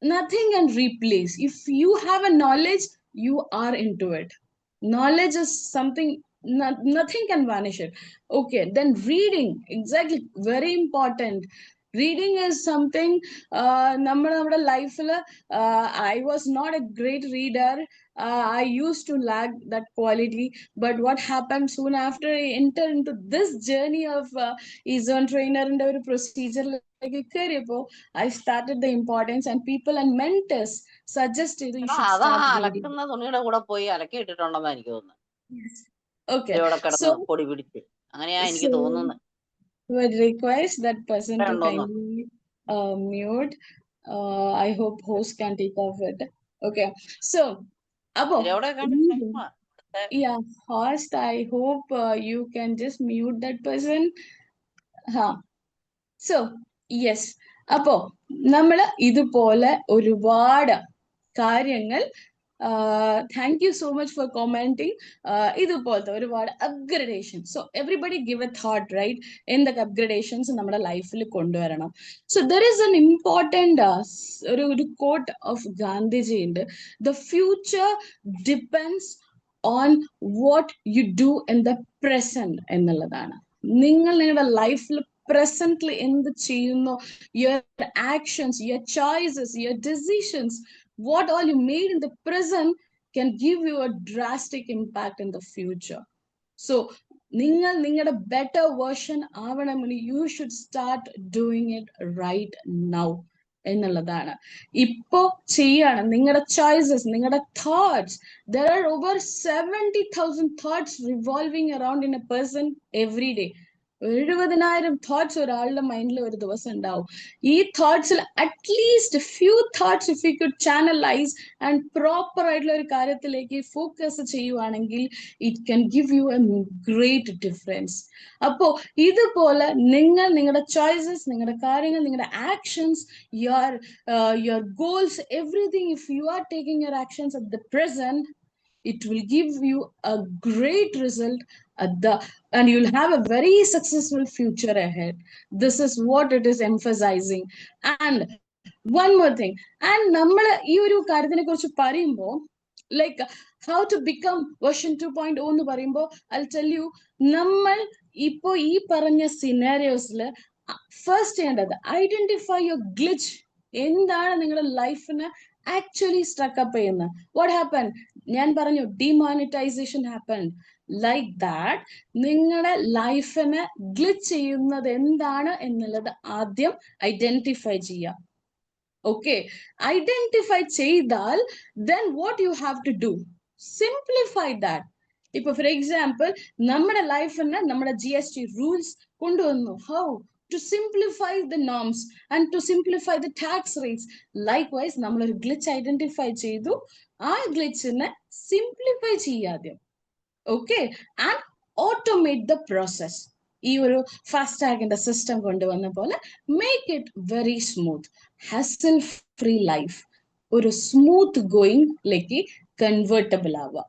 nothing can replace. If you have a knowledge, you are into it. Knowledge is something, nothing can vanish it. Okay, then reading, exactly, very important. Reading is something, നമ്മുടെ ലൈഫിൽ I was not a great reader. I used to lack that quality, but what happened soon after I entered into this journey of Ezone trainer and ഒരു procedure കയറിയപ്പോ I started the importance, and people and mentors suggested you should അതാ start reading. അലക്കുന്ന തുണിയുടെ കൂടെ പോയി അലക്കി ഇട്ടിട്ടുണ്ടെന്ന് എനിക്ക് തോന്നുന്നു. Okay, ഇവിടെ കിടന്ന് so പൊടി പിടിച്ച്, അങ്ങനെയാ എനിക്ക് തോന്നുന്നത്. would request that person to ഉണ്ടോന്ന്. kindly mute. I hope host can take off it. Okay, so Abo, എവിടെ yeah, host, I hope you can just mute that person. So yes, അപ്പോ നമ്മള് ഇതുപോലെ ഒരുപാട് കാര്യങ്ങൾ, thank you so much for commenting. ഇതുപോലത്തെ ഒരുപാട് upgradation. So everybody give a thought, right? എന്തൊക്കെ upgradations നമ്മുടെ ലൈഫിൽ കൊണ്ടുവരണം. So there is an important ഒരു കോട്ട് ഓഫ് ഗാന്ധിജി ഉണ്ട്. The future depends on what you do in the present എന്നുള്ളതാണ്. നിങ്ങൾ നിങ്ങളുടെ ലൈഫിൽ presently എന്ത് ചെയ്യുന്നു, your actions, your choices, your decisions, what all you made in the present can give you a drastic impact in the future. So നിങ്ങൾ നിങ്ങളുടെ better version ആവണമെങ്കിൽ you should start doing it right now എന്നുള്ളതാണ്. ഇപ്പോ ചെയ്യണം. നിങ്ങളുടെ choices, നിങ്ങളുടെ thoughts, there are over 70,000 thoughts revolving around in a person every day. 70,000 thoughts ഒരാളുടെ മൈൻഡിൽ ഒരു ദിവസം ഉണ്ടാവും. ഈ തോട്ട്സിൽ at least few thoughts if you could channelise and proper ആയിട്ടുള്ള ഒരു കാര്യത്തിലേക്ക് ഫോക്കസ് ചെയ്യുവാണെങ്കിൽ it can give you a great difference. അപ്പോ ഇതുപോലെ നിങ്ങൾ നിങ്ങളുടെ ചോയ്സസ്, നിങ്ങളുടെ കാര്യങ്ങൾ, നിങ്ങളുടെ actions, your goals, everything, if you are taking your actions at the present, it will give you a great result and you'll have a very successful future ahead. This is what it is emphasizing. And one more thing, and നമ്മൾ ഈ ഒരു കാര്യത്തിനെ കുറിച്ച് പറയുമ്പോൾ like how to become version 2.0 എന്ന് പറയുമ്പോൾ I'll tell you, നമ്മൾ ഇപ്പോ ഈ പറഞ്ഞ സിനാരിയോസിൽ ഫസ്റ്റ് ചെയ്യേണ്ടത് ഐഡന്റിഫൈ യുവർ ഗ്ലിച്ച്. എന്താണ് നിങ്ങളുടെ ലൈഫിന് ആക്ച്വലി സ്ട്രക്കപ്പ് ചെയ്യുന്നത്? What happen? ഞാൻ പറഞ്ഞു ഡിമോണിറ്റൈസേഷൻ ഹാപ്പൻ. ലൈക്ക് ദാറ്റ് നിങ്ങളുടെ ലൈഫിനെ ഗ്ലിച്ച് ചെയ്യുന്നത് എന്താണ് എന്നുള്ളത് ആദ്യം ഐഡന്റിഫൈ ചെയ്യാം. ഓക്കെ, ഐഡന്റിഫൈ ചെയ്താൽ then what you have to do, simplify that. ഇപ്പൊ ഫോർ എക്സാമ്പിൾ നമ്മുടെ ലൈഫിന് നമ്മുടെ GST റൂൾസ് കൊണ്ടുവന്നു. How to simplify the norms and to simplify the tax rates. Likewise, നമ്മളൊരു glitch identify ചെയ്തു, ആ glitchനെ simplify ചെയ്യാതെ, okay, and automate the process. ഈ ഒരു ഫാസ്റ്റാഗിന്റെ സിസ്റ്റം കൊണ്ടുവന്ന പോലെ make it very smooth, hassle free life, ഒരു സ്മൂത്ത് ഗോയിങ്ങിലേക്ക് കൺവേർട്ടബിൾ ആവുക.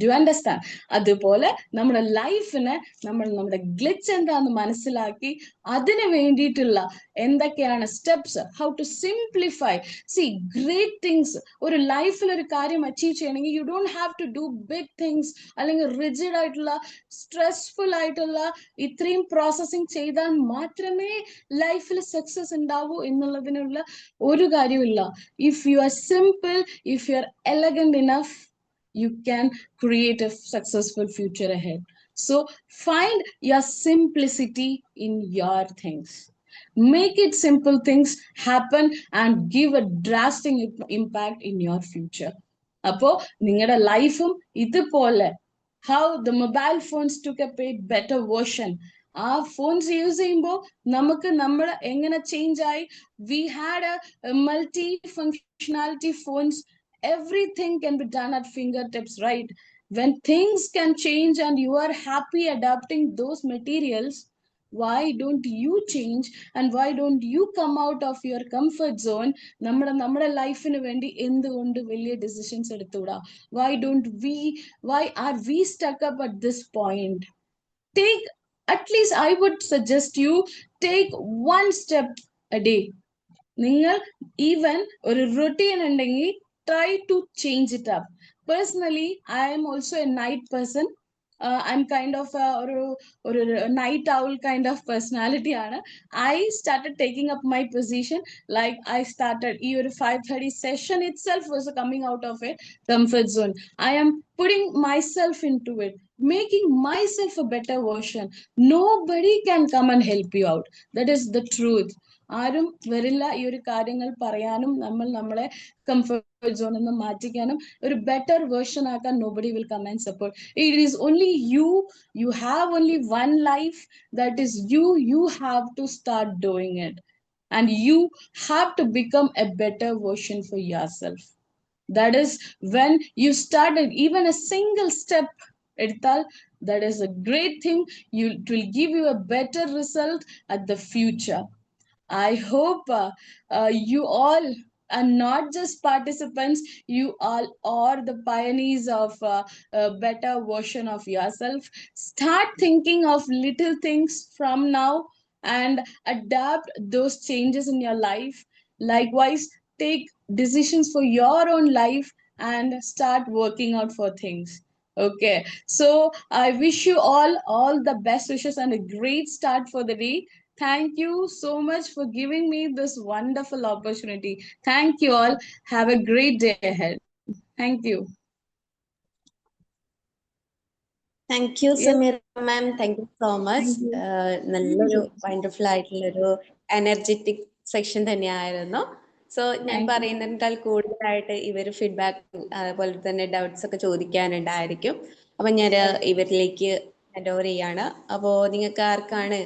Do understand? അതുപോലെ നമ്മുടെ ലൈഫിനെ നമ്മുടെ ഗ്ലിച്ച് എന്താന്ന് മനസ്സിലാക്കി അതിന് വേണ്ടിയിട്ടുള്ള എന്തൊക്കെയാണ് steps, how to simplify. See great things, ഒരു ലൈഫിൽ ഒരു കാര്യം അച്ചീവ് ചെയ്യണമെങ്കിൽ you don't have to do big things, അല്ലെങ്കിൽ റിജിഡ് ആയിട്ടുള്ള സ്ട്രെസ്ഫുൾ ആയിട്ടുള്ള ഇത്രയും പ്രോസസ്സിങ് ചെയ്താൽ മാത്രമേ ലൈഫിൽ സക്സസ് ഉണ്ടാവൂ എന്നുള്ളതിനുള്ള ഒരു കാര്യമില്ല. If you are simple, if you are elegant enough, you can create a successful future ahead. So find your simplicity in your things. Make it simple things happen and give a drastic impact in your future. Appo ningada life idupole how the mobile phones took up a better version. Our phones use ചെയ്യുമ്പോൾ നമുക്ക് നമ്മൾ എങ്ങനെ change ആയി. We had a multi functionality phones. Everything can be done at fingertips, right? When things can change and you are happy adapting those materials, why don't you change and why don't you come out of your comfort zone? നമ്മുടെ ലൈഫിന് വേണ്ടി എന്തുകൊണ്ട് വലിയ decisions എടുത്തുകൂടാ? why are we stuck up at this point? Take, at least I would suggest you, take one step a day. നിങ്ങൾ even ഒരു routine ഉണ്ടെങ്കിൽ try to change it up. Personally, I am also a night person. I'm kind of a night owl kind of personality. I started taking up my position, like I started your 5:30 session itself was coming out of a comfort zone. I am putting myself into it, making myself a better version. Nobody can come and help you out. That is the truth. ആരും വരില്ല ഈ ഒരു കാര്യങ്ങൾ പറയാനും നമ്മളെ comfort സോണിൽ നിന്ന് മാറ്റിക്കാനും ഒരു ബെറ്റർ വേർഷൻ ആക്കാൻ. nobody will come and support. It is only you have only one life, that is you have to start doing it, and you have to become a better version for yourself. That is when you started even a single step edtal, that is a great thing. It will give you a better result at the future. I hope you all are not just participants, you all are the pioneers of a better version of yourself. Start thinking of little things from now and adapt those changes in your life. Likewise, take decisions for your own life and start working out for things. Okay, so I wish you all the best wishes and a great start for the day. Thank you so much for giving me this wonderful opportunity. Thank you all. Have a great day ahead. Thank you. Thank U Sameera ma'am, thank you so much. Thank you. നല്ലൊരു wonderful ആയിട്ടുള്ളൊരു energetic section തന്നെയായിരുന്നു. So ഞാൻ Thank you. പറയുന്നതിനേക്കാൾ കൂടുതലായിട്ട് ഇവർ feedback അതുപോലെ തന്നെ doubts ഒക്കെ ചോദിക്കാനുണ്ടായിരിക്കും. അപ്പം ഞാൻ ഇവരിലേക്ക് ഹാൻഡ് ഓവർ ചെയ്യാണ്. അപ്പോൾ നിങ്ങൾക്ക് ആർക്കാണ്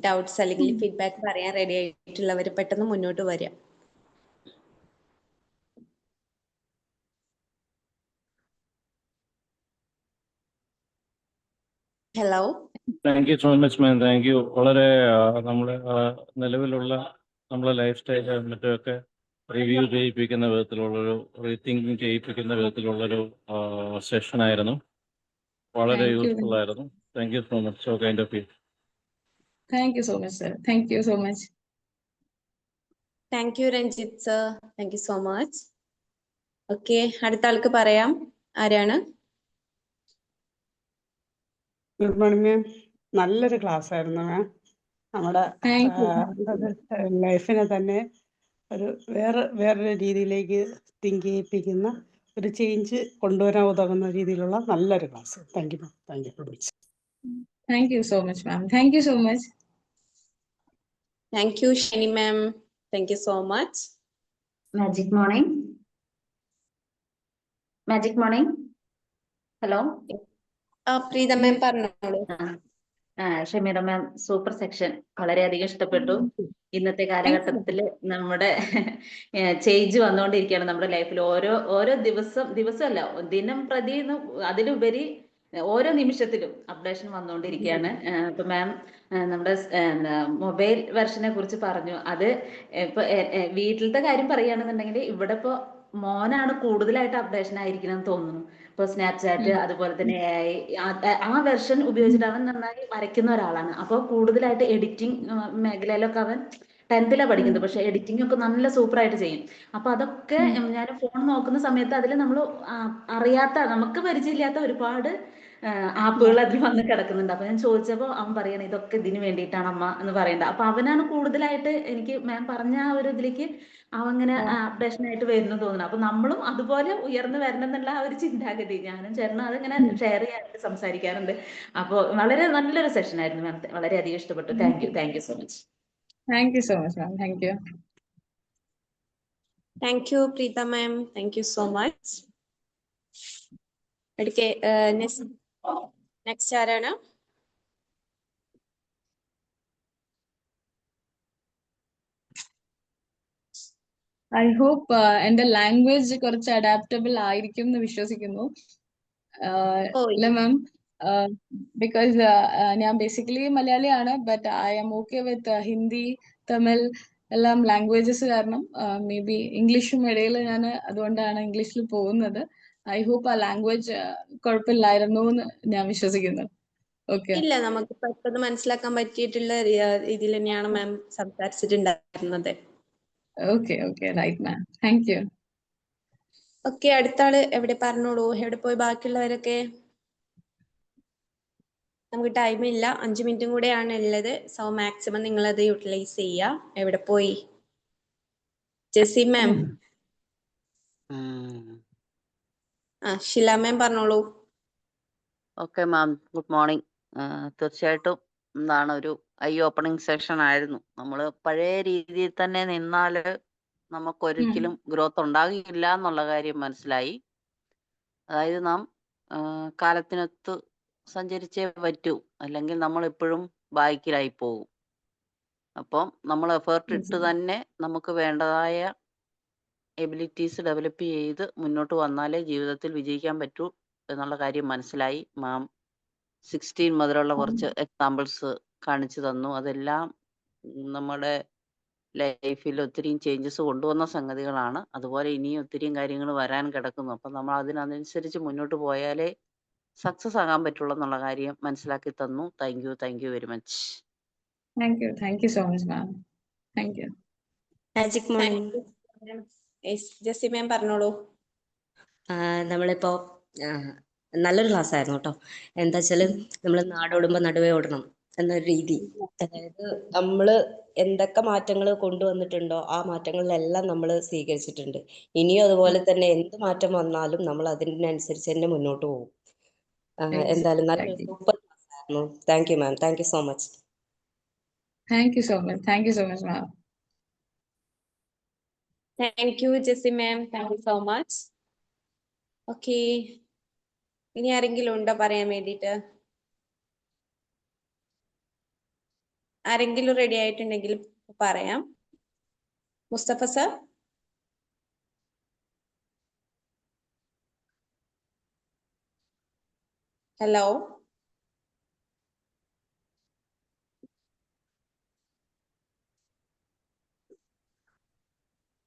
ഡൗട്ട്സ് അല്ലെങ്കിൽ ഫീഡ്ബാക്ക് പറയാൻ റെഡി ആയിട്ടുള്ളവർ പെട്ടെന്ന് മുന്നോട്ട് വരിക. Hello. Thank you so much ma'am. Thank you. വളരെ നമ്മുടെ നിലവിലുള്ള നമ്മളെ ലൈഫ് സ്റ്റൈൽ മറ്റൊക്കെ റിവ്യൂ ചെയ്യിപ്പിക്കുന്ന വിധത്തിലുള്ളൊരു റീതിങ്കിങ് ചെയ്യിപ്പിക്കുന്ന വിധത്തിലുള്ളൊരു സെഷനായിരുന്നു. വളരെ Thank you. യൂസ്ഫുൾ ആയിരുന്നു. Thank you so much. So kind of you. Thank you so much, sir. Thank you so much. Thank you Ranjith sir. Thank you so much. Okay, അടുത്ത ആൾക്ക് പറയാം. ആരാണ്? Good morning ma'am. നല്ലൊരു class ആയിരുന്നു മാം. നമ്മുടെ Thank you. ലൈഫിനെ തന്നെ വേറൊരു രീതിയിലേക്ക് തിങ്ക് ചെയ്യിപ്പിക്കുന്ന ഒരു ചേഞ്ച് കൊണ്ടുവരാൻ ഉതകുന്ന രീതിയിലുള്ള നല്ലൊരു class. Thank you ma'am. Thank you very much. Thank you so much, ma'am. Thank you so much. Thank you Sheni ma'am. Thank you so much. Magic morning. Magic morning. Hello. Preetha ma'am പറഞ്ഞോളൂ. Shameera ma'am, super section. വളരെയധികം ഇഷ്ടപ്പെട്ടു. ഇന്നത്തെ കാലഘട്ടത്തിൽ നമ്മുടെ change വന്നുകൊണ്ടിരിക്കുകയാണ് നമ്മുടെ ലൈഫിൽ. ഓരോ ദിവസമല്ല, ദിനം പ്രതി അതിലുപരി ഓരോ നിമിഷത്തിലും അപ്ഡേഷൻ വന്നുകൊണ്ടിരിക്കുകയാണ്. ഇപ്പൊ മാം നമ്മുടെ മൊബൈൽ വെർഷനെ കുറിച്ച് പറഞ്ഞു. അത് ഇപ്പൊ വീട്ടിലത്തെ കാര്യം പറയുകയാണെന്നുണ്ടെങ്കിൽ ഇവിടെ ഇപ്പൊ മോനാണ് കൂടുതലായിട്ട് അപ്ഡേഷൻ ആയിരിക്കണം തോന്നുന്നു. ഇപ്പൊ സ്നാപ്ചാറ്റ്, അതുപോലെ തന്നെ AI, ആ വെർഷൻ ഉപയോഗിച്ചിട്ട് അവൻ നന്നായി വരയ്ക്കുന്ന ഒരാളാണ്. അപ്പോൾ കൂടുതലായിട്ട് എഡിറ്റിംഗ് മേഖലയിലൊക്കെ അവൻ 10th പഠിക്കുന്നത്. പക്ഷെ എഡിറ്റിംഗ് ഒക്കെ നല്ല സൂപ്പറായിട്ട് ചെയ്യും. അപ്പൊ അതൊക്കെ ഞാൻ ഫോൺ നോക്കുന്ന സമയത്ത് അതിൽ നമ്മൾ നമുക്ക് പരിചയമില്ലാത്ത ഒരുപാട് ആപ്പുകൾ അതിൽ വന്ന് കിടക്കുന്നുണ്ട്. അപ്പൊ ഞാൻ ചോദിച്ചപ്പോൾ അവൻ പറയണ ഇതൊക്കെ ഇതിന് വേണ്ടിയിട്ടാണ് അമ്മ എന്ന് പറയണ്ട. അപ്പൊ അവനാണ് കൂടുതലായിട്ട് എനിക്ക് മാം പറഞ്ഞ ആ ഒരു ഇതിലേക്ക് അവങ്ങനെ അപ്ഡേഷൻ ആയിട്ട് വരുന്നു തോന്നുന്നു. അപ്പൊ നമ്മളും അതുപോലെ ഉയർന്നു വരണം എന്നുള്ള ആ ഒരു ചിന്താഗതി ഞാനും ചേർന്ന് അതിങ്ങനെ ഷെയർ ചെയ്യാറുണ്ട്, സംസാരിക്കാറുണ്ട്. അപ്പോൾ വളരെ നല്ലൊരു സെഷൻ ആയിരുന്നു മാം. വളരെയധികം ഇഷ്ടപ്പെട്ടു. Thank you so much. Thank you so much, ma'am. Thank you. Thank you Preetha ma'am. Thank you so much. Next ആരാണ്? I hope എന്റെ ലാംഗ്വേജ് കുറച്ച് അഡാപ്റ്റബിൾ ആയിരിക്കും എന്ന് വിശ്വസിക്കുന്നു. ഇല്ല മാം, ബിക്കോസ് ഞാൻ ബേസിക്കലി മലയാളിയാണ്. But I am okay with Hindi, Tamil എല്ലാം ലാംഗ്വേജസ് കാരണം മേ ബി ഇംഗ്ലീഷും ഇടയിൽ ഞാൻ അതുകൊണ്ടാണ് ഇംഗ്ലീഷിൽ പോകുന്നത്. ഐ ഹോപ്പ് ആ ലാംഗ്വേജ് കുഴപ്പമില്ലായിരുന്നു എന്ന് ഞാൻ വിശ്വസിക്കുന്നു. ഓക്കെ. ഇല്ല, നമുക്ക് പെട്ടെന്ന് മനസ്സിലാക്കാൻ പറ്റിയിട്ടുള്ള രീതിയിൽ തന്നെയാണ് മാം സംസാരിച്ചിട്ടുണ്ടായിരുന്നത്. Okay right ma'am. Thank you. Okay, അടുത്ത ആള് എവിടെ പറഞ്ഞോളൂ. എവിടെ പോയി ബാക്കിയുള്ളവരൊക്കെ? നമുക്ക് ടൈമില്ല, 5 മിനിറ്റും കൂടെയാണ് ഉള്ളത്. സോ മാക്സിമം നിങ്ങൾ അത് യൂട്ടിലൈസ് ചെയ്യുക. എവിടെ പോയി? ജെസി മാം. ഷില മാം പറഞ്ഞോളൂ. Okay ma'am, good morning. തീർച്ചയായിട്ടും ഒരു ഐ ഓപ്പണിംഗ് സെഷൻ ആയിരുന്നു. നമ്മൾ പഴയ രീതിയിൽ തന്നെ നിന്നാൽ നമുക്കൊരിക്കലും ഗ്രോത്ത് ഉണ്ടാകില്ല എന്നുള്ള കാര്യം മനസ്സിലായി. അതായത് നാം കാലത്തിനൊത്ത് സഞ്ചരിച്ചേ പറ്റൂ, അല്ലെങ്കിൽ നമ്മൾ എപ്പോഴും ബാക്കിലായി പോകും. അപ്പം നമ്മൾ എഫേർട്ട് ഇട്ട് തന്നെ നമുക്ക് വേണ്ടതായ എബിലിറ്റീസ് ഡെവലപ്പ് ചെയ്ത് മുന്നോട്ട് വന്നാലേ ജീവിതത്തിൽ വിജയിക്കാൻ പറ്റൂ എന്നുള്ള കാര്യം മനസ്സിലായി. മാം 16 മുതലുള്ള കുറച്ച് എക്സാമ്പിൾസ് കാണിച്ചു തന്നു. അതെല്ലാം നമ്മുടെ ലൈഫിൽ ഒത്തിരിയും ചേഞ്ചസ് കൊണ്ടുവന്ന സംഗതികളാണ്. അതുപോലെ ഇനിയും ഒത്തിരിയും കാര്യങ്ങൾ വരാൻ കിടക്കുന്നു. അപ്പം നമ്മൾ അതിനനുസരിച്ച് മുന്നോട്ട് പോയാലേ സക്സസ് ആകാൻ പറ്റുള്ളൂ എന്നുള്ള കാര്യം മനസ്സിലാക്കി തന്നു. Thank you very much. Thank you so much ma'am. Thank you. Magic morning. Jessy ma'am പറഞ്ഞോളൂ. നമ്മളിപ്പോ നല്ലൊരു ക്ലാസ് ആയിരുന്നു കേട്ടോ. എന്താ വെച്ചാല് നമ്മൾ നാടോടുമ്പോ നടുവേ ഓടണം എന്നൊരു രീതി. അതായത് നമ്മള് എന്തൊക്കെ മാറ്റങ്ങൾ കൊണ്ടുവന്നിട്ടുണ്ടോ ആ മാറ്റങ്ങളിലെല്ലാം നമ്മൾ സ്വീകരിച്ചിട്ടുണ്ട്. ഇനിയും അതുപോലെ തന്നെ എന്ത് മാറ്റം വന്നാലും നമ്മൾ അതിനനുസരിച്ച് തന്നെ മുന്നോട്ട് പോകും. എന്തായാലും നല്ലൊരു സൂപ്പർ ക്ലാസ് ആയിരുന്നു. Thank you ma'am. Thank you so much. Thank you so much ma'am. Thank you Jessy ma'am. Thank you so much. Okay, ഇനി ആരെങ്കിലും ഉണ്ടോ പറയാൻ വേണ്ടിയിട്ട്? ആരെങ്കിലും റെഡി ആയിട്ടുണ്ടെങ്കിൽ പറയാം. മുസ്തഫ സർ. ഹലോ.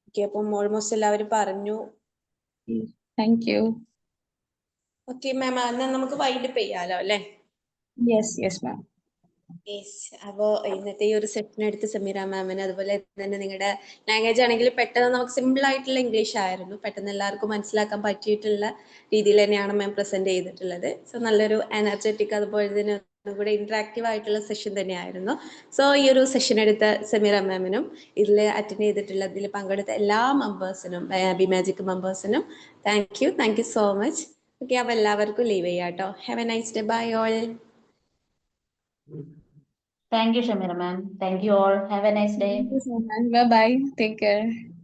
ഓക്കെ, അപ്പം ഓൾമോസ്റ്റ് എല്ലാവരും പറഞ്ഞു. Thank you. ഓക്കെ മാം, എന്നാൽ നമുക്ക് വൈൻഡപ്പ് ചെയ്യാലോ അല്ലേ? Yes ma'am. അപ്പോൾ ഇന്നത്തെ ഈ ഒരു സെഷൻ എടുത്ത് സമീറ മാമിന്, അതുപോലെ തന്നെ നിങ്ങളുടെ ലാംഗ്വേജ് ആണെങ്കിൽ പെട്ടെന്ന് നമുക്ക് സിമ്പിൾ ആയിട്ടുള്ള ഇംഗ്ലീഷ് ആയിരുന്നു, പെട്ടെന്ന് എല്ലാവർക്കും മനസ്സിലാക്കാൻ പറ്റിയിട്ടുള്ള രീതിയിൽ തന്നെയാണ് മാം പ്രസന്റ് ചെയ്തിട്ടുള്ളത്. സോ നല്ലൊരു എനർജറ്റിക്, അതുപോലെ തന്നെ കൂടെ ഇന്ററാക്റ്റീവ് ആയിട്ടുള്ള സെഷൻ തന്നെയായിരുന്നു. സോ ഈ ഒരു സെഷൻ എടുത്ത സമീറ മാമിനും ഇതിൽ അറ്റൻഡ് ചെയ്തിട്ടുള്ള, ഇതിൽ പങ്കെടുത്ത എല്ലാ മെമ്പേഴ്സിനും, ബിമാജിക് മെമ്പേഴ്സിനും thank you so much. Okay, അപ്പോൾ എല്ലാവർക്കും ലീവ് ചെയ്യാം കേട്ടോ. Have a nice day. Bye all. Thank you, Shamira ma'am. Thank you all. Have a nice day. Bye bye. Take care.